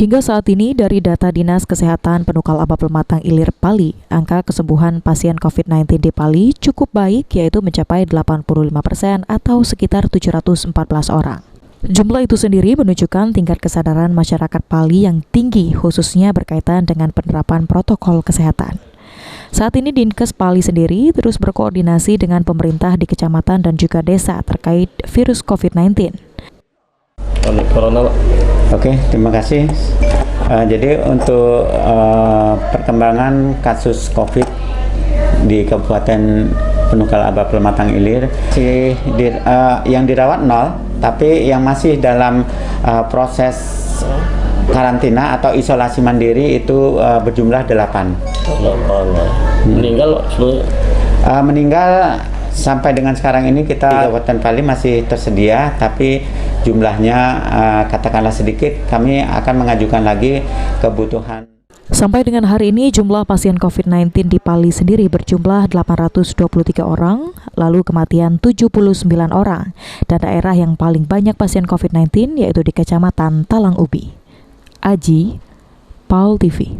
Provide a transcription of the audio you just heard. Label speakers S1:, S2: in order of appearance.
S1: Hingga saat ini dari data Dinas Kesehatan Penukal Aba Pematang Ilir Pali, angka kesembuhan pasien COVID-19 di Pali cukup baik, yaitu mencapai 85% atau sekitar 714 orang. Jumlah itu sendiri menunjukkan tingkat kesadaran masyarakat Pali yang tinggi, khususnya berkaitan dengan penerapan protokol kesehatan. Saat ini Dinkes Pali sendiri terus berkoordinasi dengan pemerintah di kecamatan dan juga desa terkait virus COVID-19.
S2: Corona, Pak.
S3: Oke, terima kasih. Jadi untuk perkembangan kasus COVID di Kabupaten Penukal Aba Pematang Ilir, yang dirawat 0, tapi yang masih dalam proses karantina atau isolasi mandiri itu berjumlah 8.
S2: Meninggal,
S3: meninggal sampai dengan sekarang ini kita di Kabupaten Pali masih tersedia, tapi jumlahnya katakanlah sedikit. Kami akan mengajukan lagi kebutuhan.
S1: Sampai dengan hari ini jumlah pasien COVID-19 di Pali sendiri berjumlah 823 orang, lalu kematian 79 orang, dan daerah yang paling banyak pasien COVID-19 yaitu di Kecamatan Talang Ubi. Aji, Paul TV.